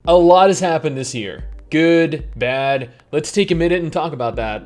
A lot has happened this year. Good, bad. Let's take a minute and talk about that.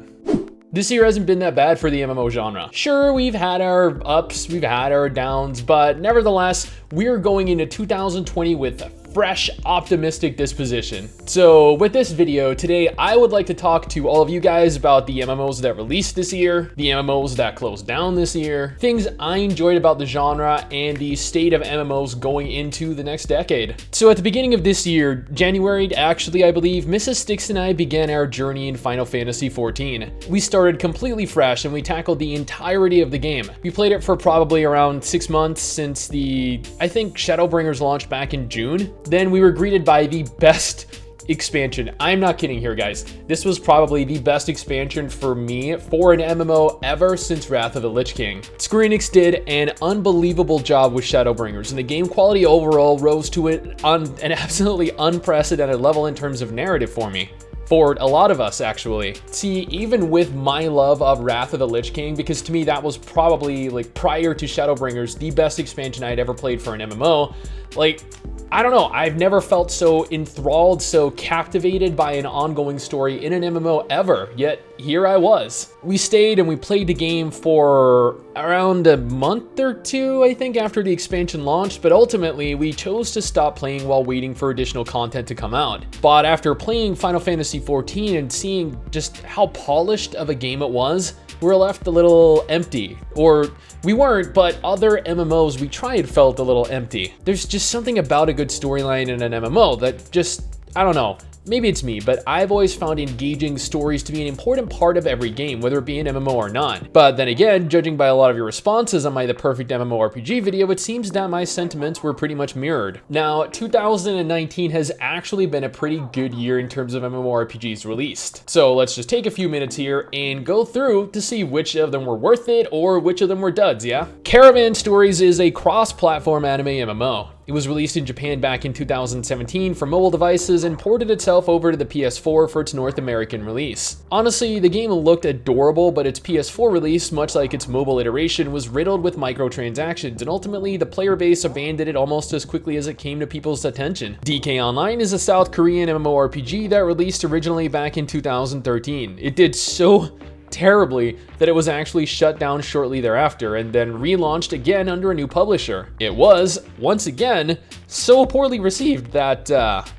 This year hasn't been that bad for the MMO genre. Sure, we've had our ups, we've had our downs, but nevertheless, we're going into 2020 with a fresh, optimistic disposition. So with this video today, I would like to talk to all of you guys about the MMOs that released this year, the MMOs that closed down this year, things I enjoyed about the genre, and the state of MMOs going into the next decade. So at the beginning of this year, January, actually I believe, Mrs. Stix and I began our journey in Final Fantasy XIV. We started completely fresh and we tackled the entirety of the game. We played it for probably around 6 months since I think Shadowbringers launched back in June. Then we were greeted by the best expansion. I'm not kidding here, guys. This was probably the best expansion for me for an MMO ever since Wrath of the Lich King. Square Enix did an unbelievable job with Shadowbringers, and the game quality overall rose to an absolutely unprecedented level in terms of narrative for me. For a lot of us, actually. See, even with my love of Wrath of the Lich King, because to me that was probably, like, prior to Shadowbringers, the best expansion I'd ever played for an MMO, like, I don't know, I've never felt so enthralled, so captivated by an ongoing story in an MMO ever, yet here I was. We stayed and we played the game for around a month or two, I think, after the expansion launched, but ultimately we chose to stop playing while waiting for additional content to come out. But after playing Final Fantasy XIV and seeing just how polished of a game it was, we're left a little empty. Or we weren't, but other MMOs we tried felt a little empty. There's just something about a good storyline in an MMO that just, I don't know, maybe it's me, but I've always found engaging stories to be an important part of every game, whether it be an MMO or not. But then again, judging by a lot of your responses on my The Perfect MMORPG video, it seems that my sentiments were pretty much mirrored. Now, 2019 has actually been a pretty good year in terms of MMORPGs released. So let's just take a few minutes here and go through to see which of them were worth it or which of them were duds, yeah? Caravan Stories is a cross-platform anime MMO. It was released in Japan back in 2017 for mobile devices and ported itself over to the PS4 for its North American release. Honestly, the game looked adorable, but its PS4 release, much like its mobile iteration, was riddled with microtransactions, and ultimately the player base abandoned it almost as quickly as it came to people's attention. DK Online is a South Korean MMORPG that released originally back in 2013. It did so terribly that it was actually shut down shortly thereafter and then relaunched again under a new publisher. It was, once again, so poorly received that,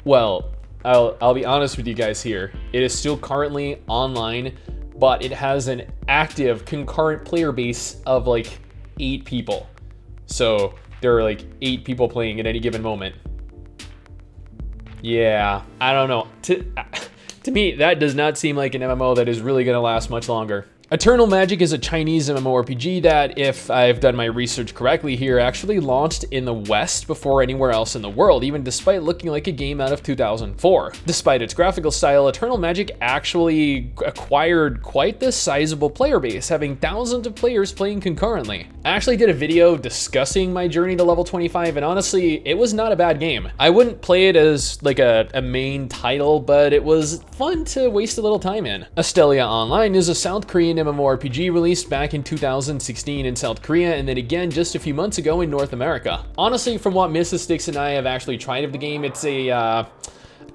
well, I'll be honest with you guys here. It is still currently online, but it has an active concurrent player base of like 8 people. So there are like 8 people playing at any given moment. Yeah, I don't know. To me, that does not seem like an MMO that is really going to last much longer. Eternal Magic is a Chinese MMORPG that, if I've done my research correctly here, actually launched in the West before anywhere else in the world, even despite looking like a game out of 2004. Despite its graphical style, Eternal Magic actually acquired quite the sizable player base, having thousands of players playing concurrently. I actually did a video discussing my journey to level 25, and honestly, it was not a bad game. I wouldn't play it as like a main title, but it was fun to waste a little time in. Astelia Online is a South Korean MMORPG released back in 2016 in South Korea and then again just a few months ago in North America. Honestly, from what Mrs. Stix and I have actually tried of the game, it's a, I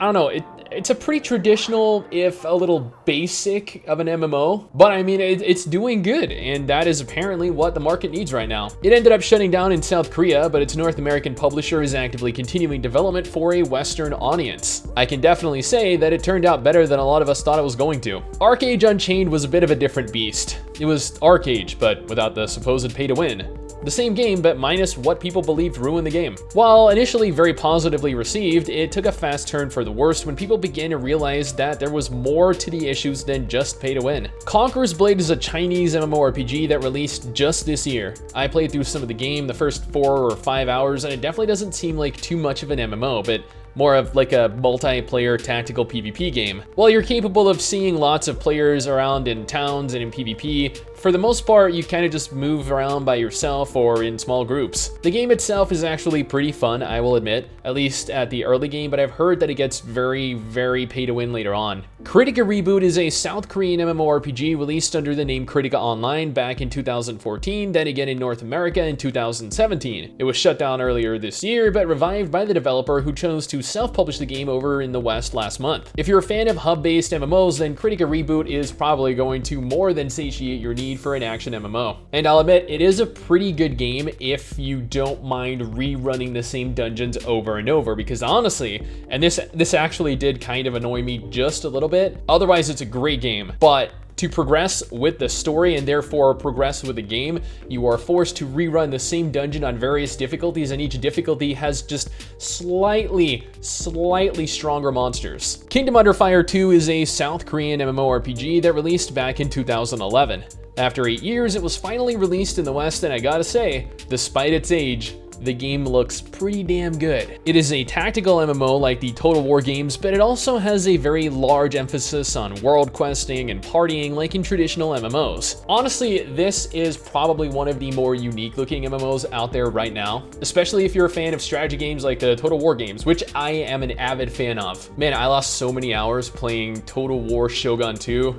don't know, it's a pretty traditional, if a little basic of an MMO, but I mean, it's doing good, and that is apparently what the market needs right now. It ended up shutting down in South Korea, but its North American publisher is actively continuing development for a Western audience. I can definitely say that it turned out better than a lot of us thought it was going to. Arcade Unchained was a bit of a different beast. It was Arcade, but without the supposed pay to win. The same game, but minus what people believed ruined the game. While initially very positively received, it took a fast turn for the worst when people began to realize that there was more to the issues than just pay to win. Conqueror's Blade is a Chinese MMORPG that released just this year. I played through some of the game the first 4 or 5 hours, and it definitely doesn't seem like too much of an MMO, but more of like a multiplayer tactical PvP game. While you're capable of seeing lots of players around in towns and in PvP, for the most part, you kind of just move around by yourself or in small groups. The game itself is actually pretty fun, I will admit, at least at the early game, but I've heard that it gets very, very pay to win later on. Critica Reboot is a South Korean MMORPG released under the name Critica Online back in 2014, then again in North America in 2017. It was shut down earlier this year, but revived by the developer who chose to self-publish the game over in the West last month. If you're a fan of hub-based MMOs, then Critica Reboot is probably going to more than satiate your need for an action MMO. And I'll admit, it is a pretty good game if you don't mind rerunning the same dungeons over and over, because honestly, and this actually did kind of annoy me just a little bit, otherwise it's a great game, but to progress with the story and therefore progress with the game, you are forced to rerun the same dungeon on various difficulties, and each difficulty has just slightly stronger monsters. Kingdom Under Fire 2 is a South Korean MMORPG that released back in 2011. After 8 years, it was finally released in the West, and I gotta say, despite its age, the game looks pretty damn good. It is a tactical MMO like the Total War games, but it also has a very large emphasis on world questing and partying like in traditional MMOs. Honestly, this is probably one of the more unique looking MMOs out there right now, especially if you're a fan of strategy games like the Total War games, which I am an avid fan of. Man, I lost so many hours playing Total War Shogun 2.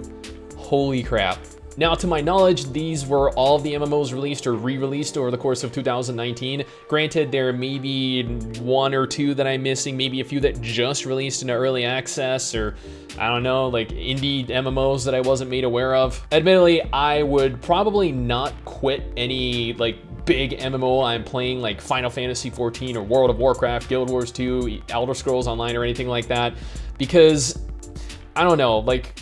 Holy crap. Now, to my knowledge, these were all of the MMOs released or re-released over the course of 2019. Granted, there may be one or two that I'm missing, maybe a few that just released into early access, or I don't know, like indie MMOs that I wasn't made aware of. Admittedly, I would probably not quit any like big MMO I'm playing like Final Fantasy XIV or World of Warcraft, Guild Wars 2, Elder Scrolls Online or anything like that, because I don't know, like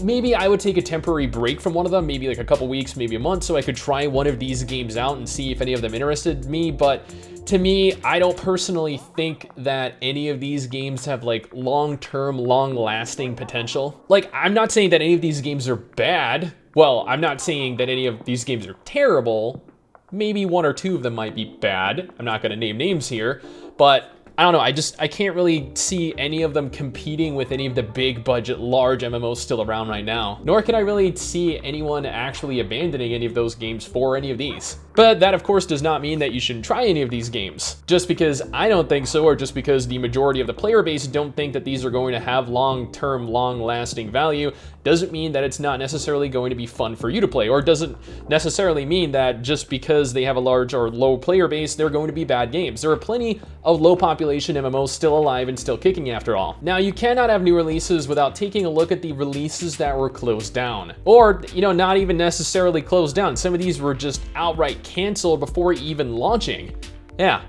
maybe I would take a temporary break from one of them, maybe like a couple weeks, maybe a month, so I could try one of these games out and see if any of them interested me. But to me, I don't personally think that any of these games have like long-term, long-lasting potential. Like, I'm not saying that any of these games are bad. Well, I'm not saying that any of these games are terrible. Maybe one or two of them might be bad. I'm not gonna name names here, but I don't know, I can't really see any of them competing with any of the big budget, large MMOs still around right now. Nor can I really see anyone actually abandoning any of those games for any of these. But that of course does not mean that you shouldn't try any of these games. Just because I don't think so, or just because the majority of the player base don't think that these are going to have long-term, long-lasting value, doesn't mean that it's not necessarily going to be fun for you to play, or doesn't necessarily mean that just because they have a large or low player base, they're going to be bad games. There are plenty of low population MMOs still alive and still kicking after all. Now, you cannot have new releases without taking a look at the releases that were closed down. Or, you know, not even necessarily closed down. Some of these were just outright canceled before even launching. Yeah.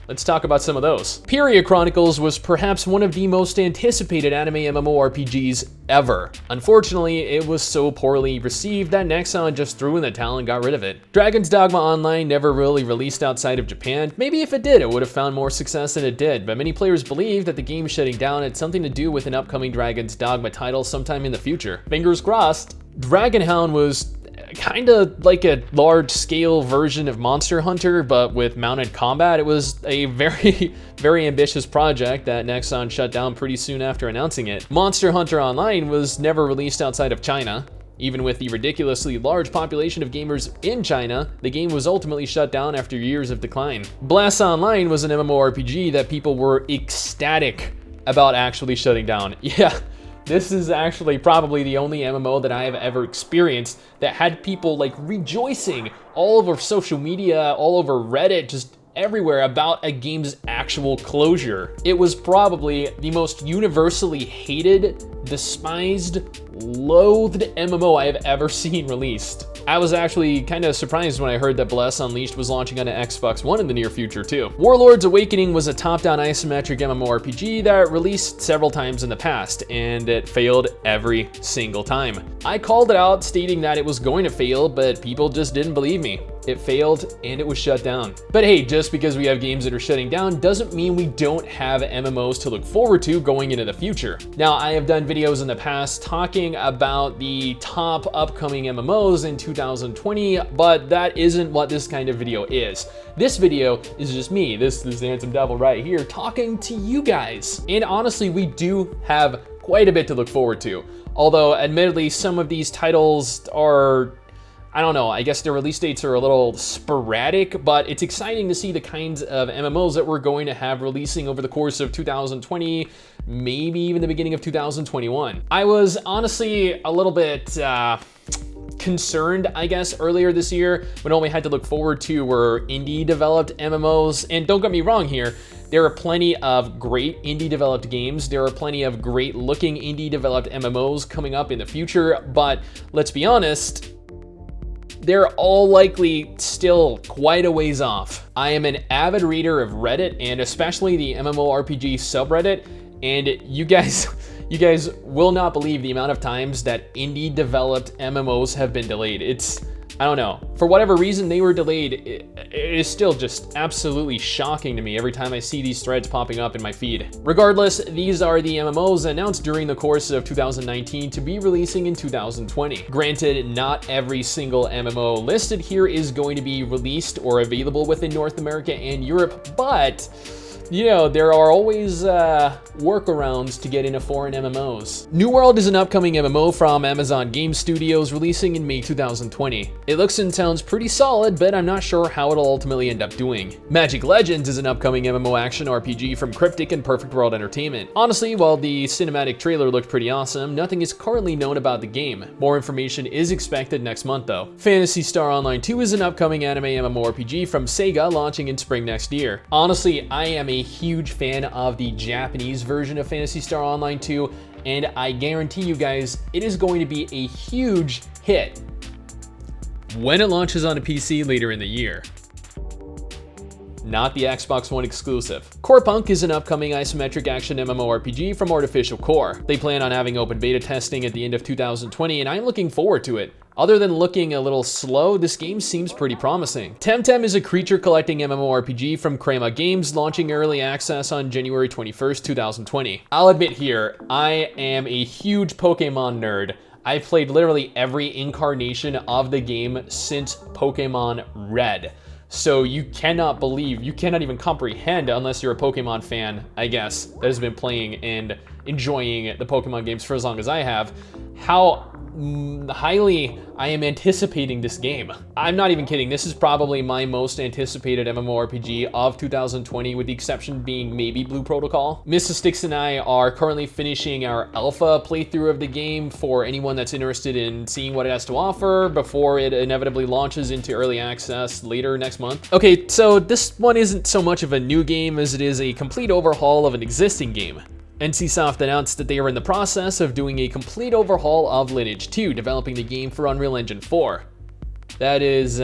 Let's talk about some of those. Period Chronicles was perhaps one of the most anticipated anime MMORPGs ever. Unfortunately, it was so poorly received that Nexon just threw in the towel and got rid of it. Dragon's Dogma Online never really released outside of Japan. Maybe if it did, it would have found more success than it did, but many players believe that the game shutting down had something to do with an upcoming Dragon's Dogma title sometime in the future. Fingers crossed. Dragonhound was kind of like a large-scale version of Monster Hunter, but with mounted combat. It was a very, very ambitious project that Nexon shut down pretty soon after announcing it. Monster Hunter Online was never released outside of China. Even with the ridiculously large population of gamers in China, the game was ultimately shut down after years of decline. Blast Online was an MMORPG that people were ecstatic about actually shutting down. Yeah. This is actually probably the only MMO that I have ever experienced that had people like rejoicing all over social media, all over Reddit, just everywhere about a game's actual closure. It was probably the most universally hated, despised, loathed MMO I have ever seen released. I was actually kind of surprised when I heard that Bless Unleashed was launching on an Xbox One in the near future too. Warlords Awakening was a top-down isometric MMORPG that released several times in the past, and it failed every single time. I called it out stating that it was going to fail, but people just didn't believe me. It failed and it was shut down. But hey, just because we have games that are shutting down doesn't mean we don't have MMOs to look forward to going into the future. Now, I have done videos in the past talking about the top upcoming MMOs in 2020, but that isn't what this kind of video is. This video is just me, this handsome devil right here, talking to you guys. And honestly, we do have quite a bit to look forward to. Although, admittedly, some of these titles are, I don't know, I guess their release dates are a little sporadic, but it's exciting to see the kinds of MMOs that we're going to have releasing over the course of 2020, maybe even the beginning of 2021. I was honestly a little bit concerned, I guess, earlier this year when all we had to look forward to were indie developed MMOs. And don't get me wrong here, there are plenty of great indie developed games. There are plenty of great looking indie developed MMOs coming up in the future, but let's be honest, they're all likely still quite a ways off. I am an avid reader of Reddit and especially the MMORPG subreddit, and you guys will not believe the amount of times that indie developed MMOs have been delayed. I don't know, for whatever reason they were delayed, it is still just absolutely shocking to me every time I see these threads popping up in my feed. Regardless, these are the MMOs announced during the course of 2019 to be releasing in 2020. Granted, not every single MMO listed here is going to be released or available within North America and Europe, but you know, there are always workarounds to get into foreign MMOs. New World is an upcoming MMO from Amazon Game Studios releasing in May 2020. It looks and sounds pretty solid, but I'm not sure how it'll ultimately end up doing. Magic Legends is an upcoming MMO action RPG from Cryptic and Perfect World Entertainment. Honestly, while the cinematic trailer looked pretty awesome, nothing is currently known about the game. More information is expected next month though. Phantasy Star Online 2 is an upcoming anime MMORPG from Sega launching in spring next year. Honestly, I am a huge fan of the Japanese version of Phantasy Star Online 2, and I guarantee you guys it is going to be a huge hit when it launches on a PC later in the year. Not the Xbox One exclusive. Corepunk is an upcoming isometric action MMORPG from Artificial Core. They plan on having open beta testing at the end of 2020, and I'm looking forward to it. Other than looking a little slow, this game seems pretty promising. Temtem is a creature collecting MMORPG from Crema Games, launching early access on January 21st, 2020. I'll admit here, I am a huge Pokemon nerd. I've played literally every incarnation of the game since Pokemon Red. So you cannot even comprehend, unless you're a Pokemon fan, I guess, that has been playing and enjoying the Pokemon games for as long as I have, how highly I am anticipating this game. I'm not even kidding. This is probably my most anticipated MMORPG of 2020, with the exception being maybe Blue Protocol. Mrs. Stix and I are currently finishing our alpha playthrough of the game for anyone that's interested in seeing what it has to offer before it inevitably launches into early access later next month. Okay, so this one isn't so much of a new game as it is a complete overhaul of an existing game. NCSoft announced that they are in the process of doing a complete overhaul of Lineage 2, developing the game for Unreal Engine 4. That is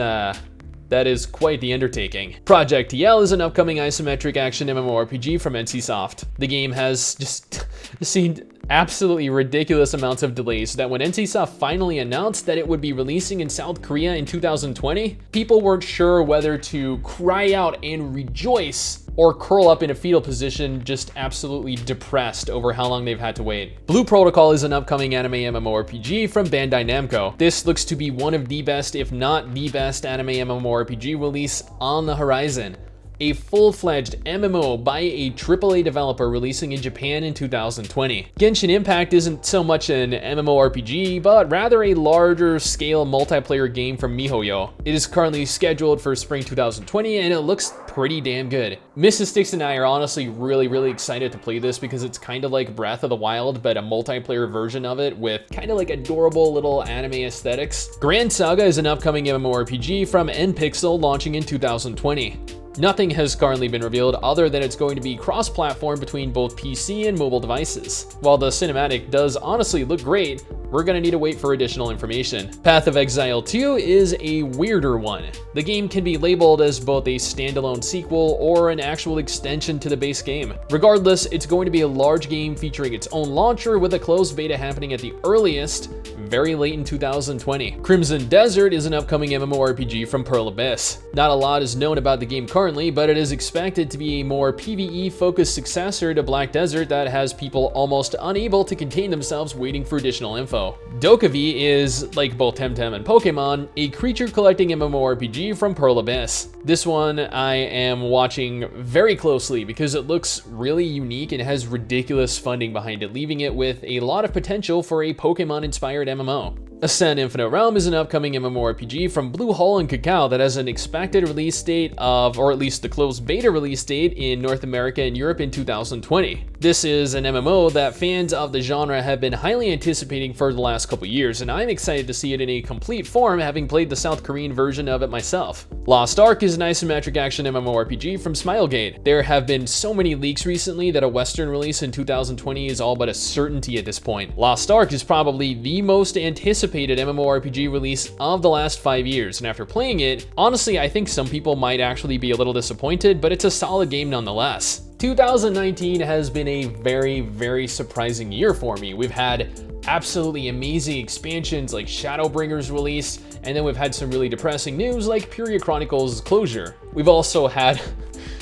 quite the undertaking. Project TL is an upcoming isometric action MMORPG from NCSoft. The game has just seen absolutely ridiculous amounts of delays, so that when NCSoft finally announced that it would be releasing in South Korea in 2020, people weren't sure whether to cry out and rejoice or curl up in a fetal position, just absolutely depressed over how long they've had to wait. Blue Protocol is an upcoming anime MMORPG from Bandai Namco. This looks to be one of the best, if not the best, anime MMORPG release on the horizon. A full-fledged MMO by a AAA developer releasing in Japan in 2020. Genshin Impact isn't so much an MMORPG, but rather a larger scale multiplayer game from MiHoYo. It is currently scheduled for spring 2020, and it looks pretty damn good. Mrs. Stix and I are honestly really excited to play this because it's kind of like Breath of the Wild, but a multiplayer version of it with kind of like adorable little anime aesthetics. Grand Saga is an upcoming MMORPG from NPixel launching in 2020. Nothing has currently been revealed other than it's going to be cross-platform between both PC and mobile devices. While the cinematic does honestly look great, we're gonna need to wait for additional information. Path of Exile 2 is a weirder one. The game can be labeled as both a standalone sequel or an actual extension to the base game. Regardless, it's going to be a large game featuring its own launcher, with a closed beta happening at the earliest very late in 2020. Crimson Desert is an upcoming MMORPG from Pearl Abyss. Not a lot is known about the game currently, but it is expected to be a more PvE-focused successor to Black Desert that has people almost unable to contain themselves waiting for additional info. Dokkaevi is, like both Temtem and Pokemon, a creature collecting MMORPG from Pearl Abyss. This one I am watching very closely because it looks really unique and has ridiculous funding behind it, leaving it with a lot of potential for a Pokemon-inspired MMO. Ascent Infinite Realm is an upcoming MMORPG from Blue Hole and Cacao that has an expected release date of, or at least the closed beta release date in North America and Europe in 2020. This is an MMO that fans of the genre have been highly anticipating for the last couple years, and I'm excited to see it in a complete form, having played the South Korean version of it myself. Lost Ark is an isometric action MMORPG from Smilegate. There have been so many leaks recently that a Western release in 2020 is all but a certainty at this point. Lost Ark is probably the most anticipated MMORPG release of the last 5 years, and after playing it, honestly, I think some people might actually be a little disappointed, but it's a solid game nonetheless. 2019 has been a very, very surprising year for me. We've had absolutely amazing expansions like Shadowbringers released, and then we've had some really depressing news like Puria Chronicles closure. We've also had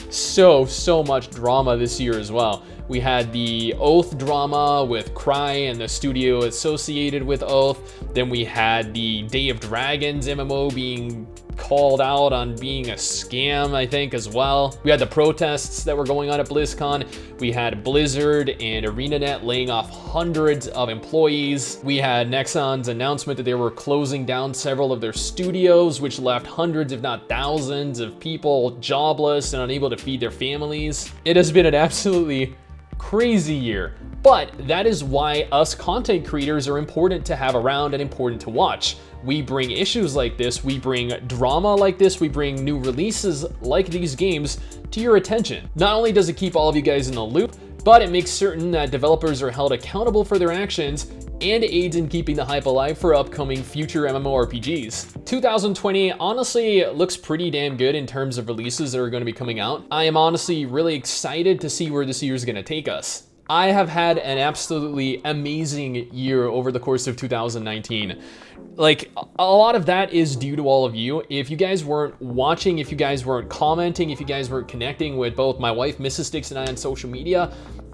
so much drama this year as well. We had the Oath drama with Cry and the studio associated with Oath. Then we had the Day of Dragons MMO being called out on being a scam, I think, as well. We had the protests that were going on at BlizzCon. We had Blizzard and ArenaNet laying off hundreds of employees. We had Nexon's announcement that they were closing down several of their studios, which left hundreds, if not thousands, of people jobless and unable to feed their families. It has been an absolutely crazy year, but that is why us content creators are important to have around and important to watch. We bring issues like this, we bring drama like this, we bring new releases like these games to your attention. Not only does it keep all of you guys in the loop, but it makes certain that developers are held accountable for their actions and aids in keeping the hype alive for upcoming future MMORPGs. 2020 honestly looks pretty damn good in terms of releases that are going to be coming out. I am honestly really excited to see where this year is going to take us. I have had an absolutely amazing year over the course of 2019. Like, a lot of that is due to all of you. If you guys weren't watching, if you guys weren't commenting, if you guys weren't connecting with both my wife, Mrs. Stix and I on social media,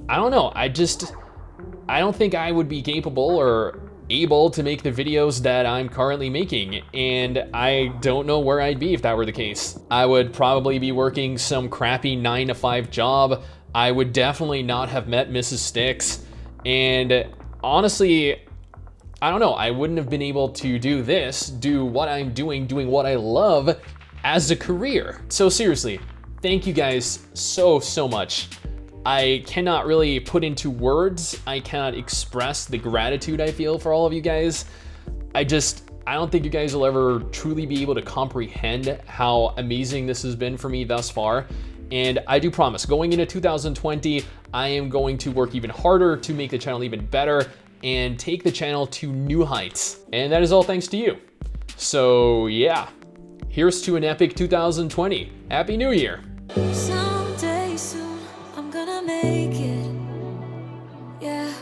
I don't know, I don't think I would be capable or able to make the videos that I'm currently making, and I don't know where I'd be if that were the case. I would probably be working some crappy 9-to-5 job. I would definitely not have met Mrs. Stix, and honestly, I don't know, I wouldn't have been able to do this, do what I'm doing what I love as a career. So seriously, thank you guys so much. I cannot really put into words, I cannot express the gratitude I feel for all of you guys. I don't think you guys will ever truly be able to comprehend how amazing this has been for me thus far. And I do promise, going into 2020, I am going to work even harder to make the channel even better and take the channel to new heights. And that is all thanks to you. So yeah, here's to an epic 2020. Happy New Year. Someday soon, I'm gonna make it. Yeah.